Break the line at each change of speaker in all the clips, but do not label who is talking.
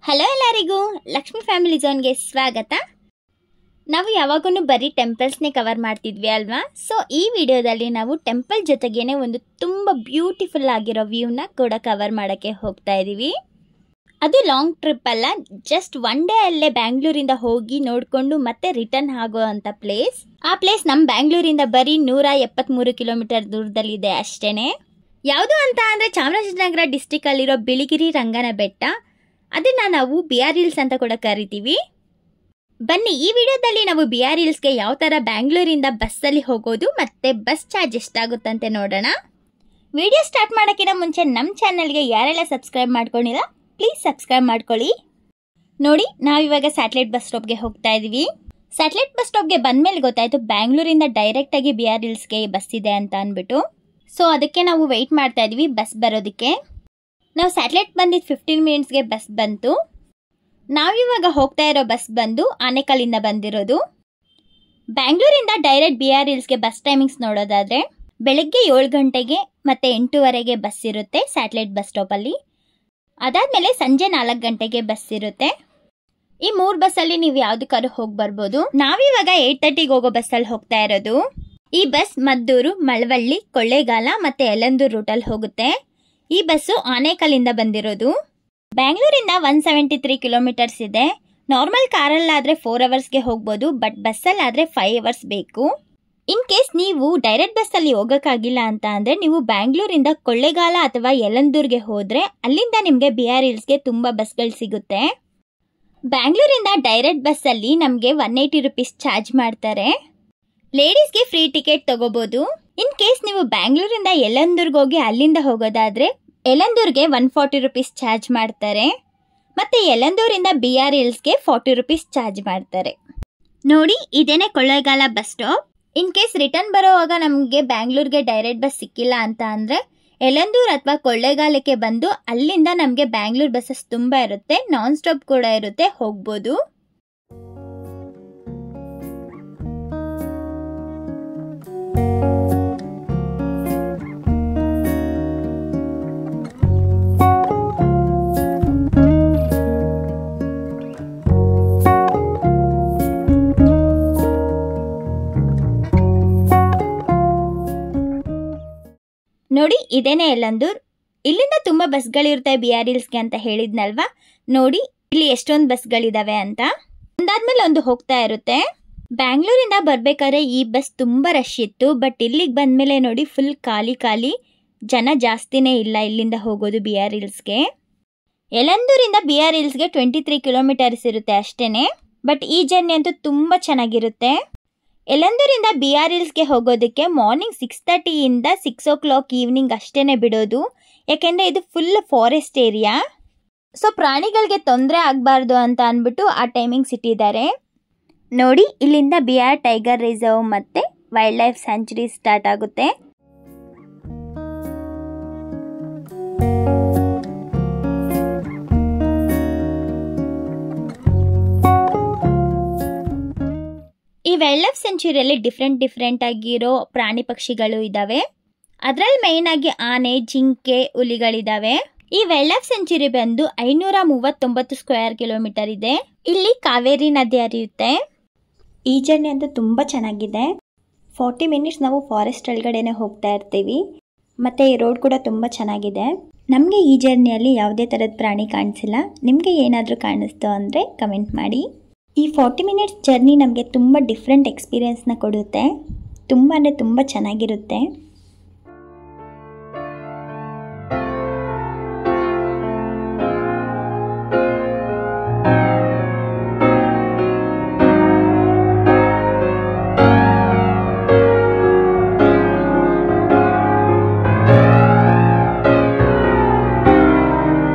Hello ಎಲ್ಲರಿಗೂ, Lakshmi family ಝೋನ್ಗೆ ಸ್ವಾಗತ. ನಾವು ಯಾವಾಗೂ ಬರೀ ಟೆಂಪಲ್ಸ್ನೇ ಕವರ್ ಮಾಡ್ತಿದ್ವಿ ಅಲ್ವಾ? ಸೊ ಈ ವಿಡಿಯೋದಲ್ಲಿ ನಾವು ಟೆಂಪಲ್ ಜೊತೆಗೇನೆ ಒಂದು ತುಂಬ ಬ್ಯೂಟಿಫುಲ್ ಆಗಿರೋ ವ್ಯೂನ ಕೂಡ ಕವರ್ ಮಾಡೋಕ್ಕೆ ಹೋಗ್ತಾ ಇದ್ದೀವಿ. ಅದು ಲಾಂಗ್ ಟ್ರಿಪ್ ಅಲ್ಲ, ಜಸ್ಟ್ ಒನ್ ಡೇ ಅಲ್ಲೇ ಬ್ಯಾಂಗ್ಳೂರಿಂದ ಹೋಗಿ ನೋಡಿಕೊಂಡು ಮತ್ತೆ ರಿಟರ್ನ್ ಆಗೋ ಅಂಥ ಪ್ಲೇಸ್. ಆ ಪ್ಲೇಸ್ ನಮ್ಮ ಬ್ಯಾಂಗ್ಳೂರಿಂದ ಬರೀ 173 ಕಿಲೋಮೀಟರ್ ದೂರದಲ್ಲಿದೆ ಅಷ್ಟೇ. ಯಾವುದು ಅಂತ ಅಂದರೆ ಚಾಮರಾಜನಗರ ಡಿಸ್ಟಿಕಲ್ಲಿರೋ ಬಿಳಿಗಿರಿ ರಂಗನ ಬೆಟ್ಟ. ಅದನ್ನು ನಾವು BR ಹಿಲ್ಸ್ ಅಂತ ಕೂಡ ಕರಿತೀವಿ. ಬನ್ನಿ, ಈ ವಿಡಿಯೋದಲ್ಲಿ ನಾವು BR ಹಿಲ್ಸ್ಗೆ ಯಾವ ಥರ ಬ್ಯಾಂಗ್ಳೂರಿಂದ ಬಸ್ಸಲ್ಲಿ ಹೋಗೋದು ಮತ್ತು ಬಸ್ ಚಾರ್ಜ್ ಎಷ್ಟಾಗುತ್ತಂತೆ ನೋಡೋಣ. ವಿಡಿಯೋ ಸ್ಟಾರ್ಟ್ ಮಾಡೋಕ್ಕಿಂತ ಮುಂಚೆ ನಮ್ಮ ಚಾನಲ್ಗೆ ಯಾರೆಲ್ಲ ಸಬ್ಸ್ಕ್ರೈಬ್ ಮಾಡ್ಕೊಂಡಿಲ್ಲ ಪ್ಲೀಸ್ ಸಬ್ಸ್ಕ್ರೈಬ್ ಮಾಡ್ಕೊಳ್ಳಿ. ನೋಡಿ, ನಾವಿವಾಗ ಸ್ಯಾಟಲೈಟ್ ಬಸ್ ಸ್ಟಾಪ್ಗೆ ಹೋಗ್ತಾ ಇದ್ದೀವಿ. ಸ್ಯಾಟಲೈಟ್ ಬಸ್ ಸ್ಟಾಪ್ಗೆ ಬಂದಮೇಲೆ ಗೊತ್ತಾಯಿತು ಬ್ಯಾಂಗ್ಳೂರಿಂದ ಡೈರೆಕ್ಟಾಗಿ BR ಹಿಲ್ಸ್ಗೆ ಬಸ್ ಇದೆ ಅಂತ ಅಂದ್ಬಿಟ್ಟು. ಸೊ ಅದಕ್ಕೆ ನಾವು ವೆಯ್ಟ್ ಮಾಡ್ತಾ ಇದ್ದೀವಿ ಬಸ್ ಬರೋದಕ್ಕೆ. ನಾವು ಸ್ಯಾಟಲೈಟ್ ಬಂದಿದ್ದು 15 ಮಿನಿಟ್ಸ್ಗೆ ಬಸ್ ಬಂತು. ನಾವಿವಾಗ ಹೋಗ್ತಾ ಇರೋ ಬಸ್ ಬಂದು ಆನೇಕಲ್ಲಿಂದ ಬಂದಿರೋದು. ಬ್ಯಾಂಗ್ಳೂರಿಂದ ಡೈರೆಕ್ಟ್ BR ಹಿಲ್ಸ್ಗೆ ಬಸ್ ಟೈಮಿಂಗ್ಸ್ ನೋಡೋದಾದರೆ ಬೆಳಗ್ಗೆ 7 ಗಂಟೆಗೆ ಮತ್ತು 8:15ಗೆ ಬಸ್ ಇರುತ್ತೆ ಸ್ಯಾಟಲೈಟ್ ಬಸ್ ಸ್ಟಾಪಲ್ಲಿ. ಅದಾದಮೇಲೆ ಸಂಜೆ 4 ಗಂಟೆಗೆ ಬಸ್ ಇರುತ್ತೆ. ಈ 3 ಬಸ್ಸಲ್ಲಿ ನೀವು ಯಾವುದಕ್ಕಾದ್ರೂ ಹೋಗಿ ಬರ್ಬೋದು. ನಾವಿವಾಗ 8:30ಗೆ ಹೋಗೋ ಬಸ್ಸಲ್ಲಿ ಹೋಗ್ತಾ ಇರೋದು. ಈ ಬಸ್ ಮದ್ದೂರು, ಮಳವಳ್ಳಿ, ಕೊಳ್ಳೇಗಾಲ ಮತ್ತು ಯಳಂದೂರು ರೂಟಲ್ಲಿ ಹೋಗುತ್ತೆ. ಈ ಬಸ್ಸು ಆನೇಕಲ್ಲಿಂದ ಬಂದಿರೋದು. ಬ್ಯಾಂಗ್ಳೂರಿಂದ 173 ಕಿಲೋಮೀಟರ್ಸ್ ಇದೆ. ನಾರ್ಮಲ್ ಕಾರಲ್ಲಾದರೆ 4 ಅವರ್ಸ್ಗೆ ಹೋಗ್ಬೋದು, ಬಟ್ ಬಸ್ಸಲ್ಲಾದರೆ 5 ಅವರ್ಸ್ ಬೇಕು. ಇನ್ ಕೇಸ್ ನೀವು ಡೈರೆಕ್ಟ್ ಬಸ್ಸಲ್ಲಿ ಹೋಗೋಕ್ಕಾಗಿಲ್ಲ ಅಂತ ಅಂದರೆ ನೀವು ಬ್ಯಾಂಗ್ಳೂರಿಂದ ಕೊಳ್ಳೇಗಾಲ ಅಥವಾ ಯಳಂದೂರ್ಗೆ ಹೋದರೆ ಅಲ್ಲಿಂದ ನಿಮಗೆ BR ಹಿಲ್ಸ್ಗೆ ತುಂಬ ಬಸ್ಗಳು ಸಿಗುತ್ತೆ. ಬ್ಯಾಂಗ್ಳೂರಿಂದ ಡೈರೆಕ್ಟ್ ಬಸ್ಸಲ್ಲಿ ನಮಗೆ 180 ರುಪೀಸ್ ಚಾರ್ಜ್ ಮಾಡ್ತಾರೆ. ಲೇಡೀಸ್ಗೆ ಫ್ರೀ ಟಿಕೆಟ್ ತಗೋಬೋದು. ಇನ್ ಕೇಸ್ ನೀವು ಬ್ಯಾಂಗ್ಳೂರಿಂದ ಯಳಂದೂರ್ಗೆ ಹೋಗಿ ಅಲ್ಲಿಂದ ಹೋಗೋದಾದರೆ ಯಳಂದೂರ್ಗೆ 140 ರುಪೀಸ್ ಚಾರ್ಜ್ ಮಾಡ್ತಾರೆ. ಮತ್ತು ಯಳಂದೂರಿಂದ BR ಹಿಲ್ಸ್ಗೆ 40 ರುಪೀಸ್ ಚಾರ್ಜ್ ಮಾಡ್ತಾರೆ. ನೋಡಿ, ಇದೇನೇ Kollegal bus stop. In case return ಬರೋವಾಗ ನಮಗೆ ಬ್ಯಾಂಗ್ಳೂರ್ಗೆ ಡೈರೆಕ್ಟ್ ಬಸ್ ಸಿಕ್ಕಿಲ್ಲ ಅಂತ ಅಂದರೆ ಯಳಂದೂರು ಅಥವಾ ಕೊಳ್ಳೇಗಾಲಕ್ಕೆ ಬಂದು ಅಲ್ಲಿಂದ ನಮಗೆ ಬ್ಯಾಂಗ್ಳೂರ್ ಬಸ್ಸಸ್ ತುಂಬ ಇರುತ್ತೆ, ನಾನ್ ಸ್ಟಾಪ್ ಕೂಡ ಇರುತ್ತೆ, ಹೋಗ್ಬೋದು. ನೋಡಿ, ಇದೇನೇ ಯಳಂದೂರು. ಇಲ್ಲಿಂದ ತುಂಬ ಬಸ್ಗಳಿರುತ್ತೆ BR ಹಿಲ್ಸ್ಗೆ ಅಂತ ಹೇಳಿದ್ನಲ್ವಾ. ನೋಡಿ ಇಲ್ಲಿ ಎಷ್ಟೊಂದು ಬಸ್ಗಳಿದಾವೆ ಅಂತ. ಒಂದಾದ್ಮೇಲೆ ಒಂದು ಹೋಗ್ತಾ ಇರುತ್ತೆ. ಬ್ಯಾಂಗ್ಳೂರಿಂದ ಬರಬೇಕಾದ್ರೆ ಈ ಬಸ್ ತುಂಬ ರಶ್ ಇತ್ತು, ಬಟ್ ಇಲ್ಲಿಗೆ ಬಂದಮೇಲೆ ನೋಡಿ ಫುಲ್ ಖಾಲಿ, ಜನ ಜಾಸ್ತಿನೇ ಇಲ್ಲ ಇಲ್ಲಿಂದ ಹೋಗೋದು BR ಹಿಲ್ಸ್ಗೆ. ಯಳಂದೂರಿಂದ BR ಹಿಲ್ಸ್ಗೆ 23 ಕಿಲೋಮೀಟರ್ಸ್ ಇರುತ್ತೆ ಅಷ್ಟೇ. ಬಟ್ ಈ ಜರ್ನಿ ಅಂತೂ ತುಂಬ ಚೆನ್ನಾಗಿರುತ್ತೆ. ಯಳಂದೂರಿಂದ BR ಹಿಲ್ಸ್ಗೆ ಹೋಗೋದಕ್ಕೆ ಮಾರ್ನಿಂಗ್ 6:30 6 o'clock ಈವ್ನಿಂಗ್ ಅಷ್ಟೇ ಬಿಡೋದು. ಯಾಕೆಂದರೆ ಇದು ಫುಲ್ ಫಾರೆಸ್ಟ್ ಏರಿಯಾ. ಸೊ ಪ್ರಾಣಿಗಳಿಗೆ ತೊಂದರೆ ಆಗಬಾರ್ದು ಅಂತ ಅಂದ್ಬಿಟ್ಟು ಆ ಟೈಮಿಂಗ್ಸ್ ಇಟ್ಟಿದ್ದಾರೆ. ನೋಡಿ, ಇಲ್ಲಿಂದ BR ಟೈಗರ್ ರಿಸರ್ವ್ ಮತ್ತು ವೈಲ್ಡ್ ಲೈಫ್ ಸ್ಯಾಂಚುರಿ ಸ್ಟಾರ್ಟ್ ಆಗುತ್ತೆ. ಈ ವೈಲ್ಡ್ ಲೈಫ್ ಸೆಂಚುರಿಯಲ್ಲಿ ಡಿಫ್ರೆಂಟ್ ಆಗಿರೋ ಪ್ರಾಣಿ ಪಕ್ಷಿಗಳು ಇದ್ದಾವೆ. ಅದರಲ್ಲಿ ಮೇಯ್ನ್ ಆಗಿ ಆನೆ, ಜಿಂಕೆ, ಹುಲಿಗಳಿದ್ದಾವೆ. ಈ ವೈಲ್ಡ್ ಲೈಫ್ ಸೆಂಚುರಿ ಬಂದು 539 ಸ್ಕ್ವೇರ್ ಕಿಲೋಮೀಟರ್ ಇದೆ. ಇಲ್ಲಿ ಕಾವೇರಿ ನದಿ ಹರಿಯುತ್ತೆ. ಈ ಜರ್ನಿ ಅಂತೂ ತುಂಬ ಚೆನ್ನಾಗಿದೆ. 40 ಮಿನಿಟ್ಸ್ ನಾವು ಫಾರೆಸ್ಟ್ ಒಳಗಡೆನೆ ಹೋಗ್ತಾ ಇರ್ತೀವಿ. ಮತ್ತು ಈ ರೋಡ್ ಕೂಡ ತುಂಬ ಚೆನ್ನಾಗಿದೆ. ನಮಗೆ ಈ ಜರ್ನಿಯಲ್ಲಿ ಯಾವುದೇ ಥರದ ಪ್ರಾಣಿ ಕಾಣಿಸಿಲ್ಲ. ನಿಮಗೆ ಏನಾದರೂ ಕಾಣಿಸ್ತು ಅಂದರೆ ಕಮೆಂಟ್ ಮಾಡಿ. ಈ 40 ಮಿನಿಟ್ಸ್ ಜರ್ನಿ ನಮಗೆ ತುಂಬ ಡಿಫ್ರೆಂಟ್ ಎಕ್ಸ್ಪೀರಿಯೆನ್ಸ್ನ ಕೊಡುತ್ತೆ. ತುಂಬ ಅಂದರೆ ತುಂಬ ಚೆನ್ನಾಗಿರುತ್ತೆ.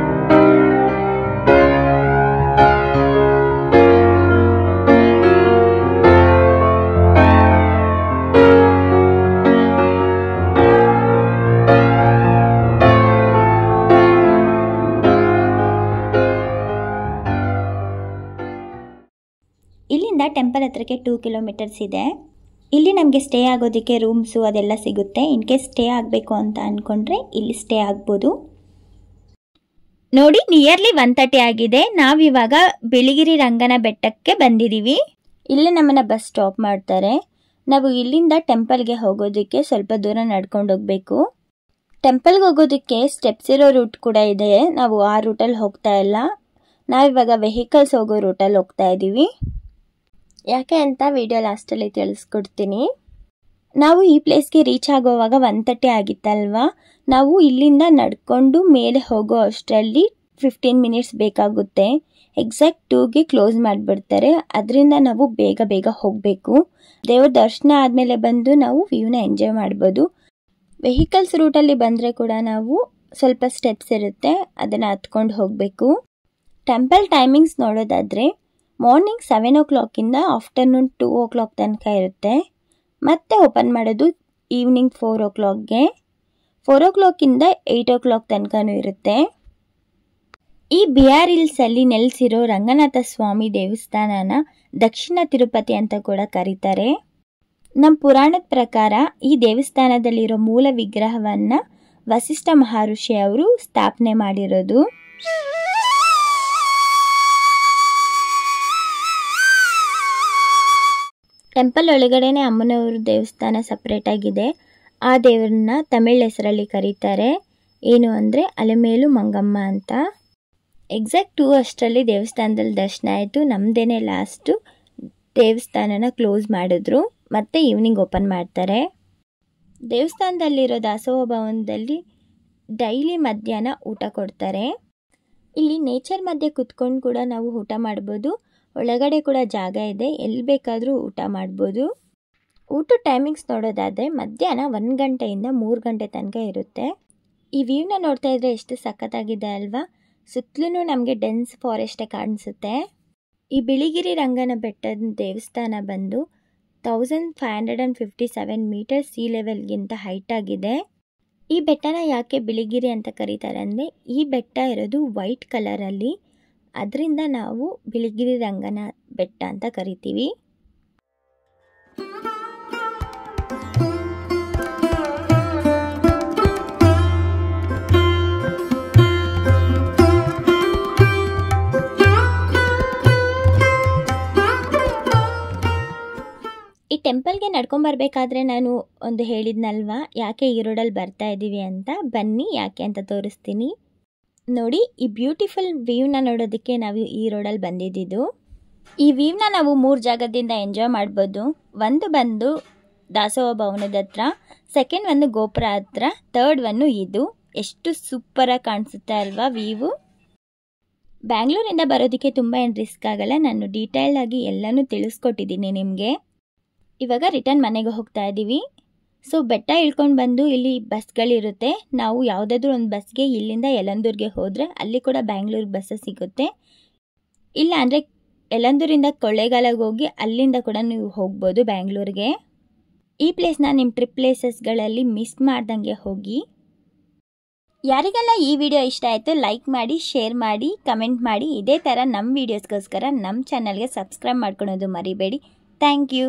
ಇಲ್ಲಿಂದ ಟೆಂಪಲ್ ಹತ್ರಕ್ಕೆ 2 ಕಿಲೋಮೀಟರ್ಸ್ ಇದೆ. ಇಲ್ಲಿ ನಮಗೆ ಸ್ಟೇ ಆಗೋದಕ್ಕೆ ರೂಮ್ಸು ಅದೆಲ್ಲ ಸಿಗುತ್ತೆ. ಇನ್ ಕೇಸ್ ಸ್ಟೇ ಆಗಬೇಕು ಅಂತ ಅಂದ್ಕೊಂಡ್ರೆ ಇಲ್ಲಿ ಸ್ಟೇ ಆಗ್ಬೋದು. ನೋಡಿ ನಿಯರ್ಲಿ 1:30 ಆಗಿದೆ. ನಾವಿವಾಗ ಬಿಳಿಗಿರಿ ರಂಗನ ಬೆಟ್ಟಕ್ಕೆ ಬಂದಿದ್ದೀವಿ. ಇಲ್ಲೇ ನಮ್ಮನ್ನ ಬಸ್ ಸ್ಟಾಪ್ ಮಾಡ್ತಾರೆ. ನಾವು ಇಲ್ಲಿಂದ ಟೆಂಪಲ್ಗೆ ಹೋಗೋದಕ್ಕೆ ಸ್ವಲ್ಪ ದೂರ ನಡ್ಕೊಂಡು ಹೋಗಬೇಕು. ಟೆಂಪಲ್ಗೆ ಹೋಗೋದಕ್ಕೆ ಸ್ಟೆಪ್ಸ್ ಇರೋ ರೂಟ್ ಕೂಡ ಇದೆ. ನಾವು ಆ ರೂಟಲ್ಲಿ ಹೋಗ್ತಾ ಇಲ್ಲ, ನಾವಿವಾಗ ವೆಹಿಕಲ್ಸ್ ಹೋಗೋ ರೂಟಲ್ಲಿ ಹೋಗ್ತಾ ಇದ್ದೀವಿ. ಯಾಕೆ ಅಂತ ವಿಡಿಯೋ ಲಾಸ್ಟಲ್ಲಿ ತಿಳಿಸ್ಕೊಡ್ತೀನಿ. ನಾವು ಈ ಪ್ಲೇಸ್ಗೆ ರೀಚ್ ಆಗೋವಾಗ 1:30 ಆಗಿತ್ತಲ್ವಾ. ನಾವು ಇಲ್ಲಿಂದ ನಡ್ಕೊಂಡು ಮೇಲೆ ಹೋಗೋ ಅಷ್ಟರಲ್ಲಿ 15 ಮಿನಿಟ್ಸ್ ಬೇಕಾಗುತ್ತೆ. ಎಕ್ಸಾಕ್ಟ್ 2ಗೆ ಕ್ಲೋಸ್ ಮಾಡಿಬಿಡ್ತಾರೆ. ಅದರಿಂದ ನಾವು ಬೇಗ ಹೋಗಬೇಕು. ದೇವ್ರ ದರ್ಶನ ಆದಮೇಲೆ ಬಂದು ನಾವು ವ್ಯೂನ ಎಂಜಾಯ್ ಮಾಡ್ಬೋದು. ವೆಹಿಕಲ್ಸ್ ರೂಟಲ್ಲಿ ಬಂದರೆ ಕೂಡ ನಾವು ಸ್ವಲ್ಪ ಸ್ಟೆಪ್ಸ್ ಇರುತ್ತೆ, ಅದನ್ನು ಹತ್ಕೊಂಡು ಹೋಗಬೇಕು. ಟೆಂಪಲ್ ಟೈಮಿಂಗ್ಸ್ ನೋಡೋದಾದರೆ ಮಾರ್ನಿಂಗ್ 7 o'clock ಆಫ್ಟರ್ನೂನ್ 2 o'clock ತನಕ ಇರುತ್ತೆ. ಮತ್ತೆ ಓಪನ್ ಮಾಡೋದು ಈವ್ನಿಂಗ್ 4 o'clockಗೆ. 4 o'clock 8 o'clock ತನಕನೂ ಇರುತ್ತೆ. ಈ BR ಹಿಲ್ಸಲ್ಲಿ ನೆಲೆಸಿರೋ ರಂಗನಾಥ ಸ್ವಾಮಿ ದೇವಸ್ಥಾನನ ದಕ್ಷಿಣ ತಿರುಪತಿ ಅಂತ ಕೂಡ ಕರೀತಾರೆ. ನಮ್ಮ ಪುರಾಣದ ಪ್ರಕಾರ ಈ ದೇವಸ್ಥಾನದಲ್ಲಿರೋ ಮೂಲ ವಿಗ್ರಹವನ್ನು ವಸಿಷ್ಠ ಮಹರ್ಷಿ ಅವರು ಸ್ಥಾಪನೆ ಮಾಡಿರೋದು. ಟೆಂಪಲ್ ಒಳಗಡೆನೆ ಅಮ್ಮನವರು ದೇವಸ್ಥಾನ ಸಪ್ರೇಟ್ ಆಗಿದೆ. ಆ ದೇವರನ್ನ ತಮಿಳ್ ಹೆಸರಲ್ಲಿ ಕರೀತಾರೆ. ಏನು ಅಂದರೆ ಅಲೆಮೇಲು ಮಂಗಮ್ಮ ಅಂತ. ಎಕ್ಸಾಕ್ಟ್ 2 ಅಷ್ಟರಲ್ಲಿ ದೇವಸ್ಥಾನದಲ್ಲಿ ದರ್ಶನ ಆಯಿತು. ನಮ್ಮದೇನೆ ಲಾಸ್ಟು ದೇವಸ್ಥಾನನ ಕ್ಲೋಸ್ ಮಾಡಿದ್ರು. ಮತ್ತೆ ಈವ್ನಿಂಗ್ ಓಪನ್ ಮಾಡ್ತಾರೆ. ದೇವಸ್ಥಾನದಲ್ಲಿರೋ ದಾಸೋಹ ಭವನದಲ್ಲಿ ಡೈಲಿ ಮಧ್ಯಾಹ್ನ ಊಟ ಕೊಡ್ತಾರೆ. ಇಲ್ಲಿ ನೇಚರ್ ಮಧ್ಯೆ ಕುತ್ಕೊಂಡು ಕೂಡ ನಾವು ಊಟ ಮಾಡ್ಬೋದು. ಒಳಗಡೆ ಕೂಡ ಜಾಗ ಇದೆ, ಎಲ್ಲಿ ಬೇಕಾದರೂ ಊಟ ಮಾಡ್ಬೋದು. ಊಟ ಟೈಮಿಂಗ್ಸ್ ನೋಡೋದಾದರೆ ಮಧ್ಯಾಹ್ನ 1 ಗಂಟೆಯಿಂದ 3 ಗಂಟೆ ತನಕ ಇರುತ್ತೆ. ಈ ವ್ಯೂನ ನೋಡ್ತಾ ಇದ್ರೆ ಎಷ್ಟು ಸಖತ್ತಾಗಿದೆ ಅಲ್ವಾ. ಸುತ್ತಲೂ ನಮಗೆ ಡೆನ್ಸ್ ಫಾರೆಸ್ಟೇ ಕಾಣಿಸುತ್ತೆ. ಈ ಬಿಳಿಗಿರಿ ರಂಗನ ಬೆಟ್ಟದ ದೇವಸ್ಥಾನ ಬಂದು 1557 ಮೀಟರ್ ಸೀ ಲೆವೆಲ್ಗಿಂತ ಹೈಟ್ ಆಗಿದೆ. ಈ ಬೆಟ್ಟನ ಯಾಕೆ ಬಿಳಿಗಿರಿ ಅಂತ ಕರೀತಾರೆ ಅಂದರೆ ಈ ಬೆಟ್ಟ ಇರೋದು ವೈಟ್ ಕಲರಲ್ಲಿ, ಅದರಿಂದ ನಾವು ಬಿಳಿಗಿರಿ ರಂಗನ ಬೆಟ್ಟ ಅಂತ ಕರಿತೀವಿ. ಈ ಟೆಂಪಲ್ಗೆ ನಡ್ಕೊಂಬರ್ಬೇಕಾದ್ರೆ ನಾನು ಒಂದು ಹೇಳಿದ್ನಲ್ವಾ ಯಾಕೆ ಈ ರೋಡಲ್ಲಿ ಬರ್ತಾ ಇದ್ದೀವಿ ಅಂತ. ಬನ್ನಿ ಯಾಕೆ ಅಂತ ತೋರಿಸ್ತೀನಿ. ನೋಡಿ, ಈ ಬ್ಯೂಟಿಫುಲ್ ವ್ಯೂನ ನೋಡೋದಕ್ಕೆ ನಾವು ಈ ರೋಡಲ್ಲಿ ಬಂದಿದ್ದು. ಈ ವ್ಯೂನ ನಾವು 3 ಜಾಗದಿಂದ ಎಂಜಾಯ್ ಮಾಡ್ಬೋದು. ಒಂದು ಬಂದು ದಾಸೋಹ ಭವನದ ಹತ್ರ, ಸೆಕೆಂಡ್ ಒಂದು ಗೋಪುರ ಹತ್ರ, ಥರ್ಡ್ ಒಂದು ಇದು. ಎಷ್ಟು ಸೂಪರಾಗಿ ಕಾಣಿಸುತ್ತೆ ಅಲ್ವಾ ವ್ಯೂ. ಬ್ಯಾಂಗ್ಳೂರಿಂದ ಬರೋದಕ್ಕೆ ತುಂಬ ಏನು ರಿಸ್ಕ್ ಆಗಲ್ಲ. ನಾನು ಡೀಟೇಲ್ ಆಗಿ ಎಲ್ಲನೂ ತಿಳಿಸ್ಕೊಟ್ಟಿದ್ದೀನಿ ನಿಮಗೆ. ಇವಾಗ ರಿಟರ್ನ್ ಮನೆಗೆ ಹೋಗ್ತಾ ಇದ್ದೀವಿ. ಸೊ ಬೆಟ್ಟ ಇಳ್ಕೊಂಡು ಬಂದು ಇಲ್ಲಿ ಬಸ್ಗಳಿರುತ್ತೆ. ನಾವು ಯಾವುದಾದ್ರೂ ಒಂದು ಬಸ್ಗೆ ಇಲ್ಲಿಂದ ಯಲಂದೂರಿಗೆ ಹೋದರೆ ಅಲ್ಲಿ ಕೂಡ ಬ್ಯಾಂಗ್ಳೂರಿಗೆ ಬಸ್ಸು ಸಿಗುತ್ತೆ. ಇಲ್ಲ ಅಂದರೆ ಯಲಂದೂರಿಂದ ಕೊಳ್ಳೇಗಾಲಕ್ಕೆ ಹೋಗಿ ಅಲ್ಲಿಂದ ಕೂಡ ನೀವು ಹೋಗ್ಬೋದು ಬ್ಯಾಂಗ್ಳೂರಿಗೆ. ಈ ಪ್ಲೇಸ್ನ ನಿಮ್ಮ ಟ್ರಿಪ್ ಪ್ಲೇಸಸ್ಗಳಲ್ಲಿ ಮಿಸ್ ಮಾಡ್ದಂಗೆ ಹೋಗಿ. ಯಾರಿಗೆಲ್ಲ ಈ ವಿಡಿಯೋ ಇಷ್ಟ ಆಯಿತು ಲೈಕ್ ಮಾಡಿ, ಶೇರ್ ಮಾಡಿ, ಕಮೆಂಟ್ ಮಾಡಿ. ಇದೇ ಥರ ನಮ್ಮ ವೀಡಿಯೋಸ್ಗೋಸ್ಕರ ನಮ್ಮ ಚಾನಲ್ಗೆ ಸಬ್ಸ್ಕ್ರೈಬ್ ಮಾಡ್ಕೊಳೋದು ಮರಿಬೇಡಿ. Thank you.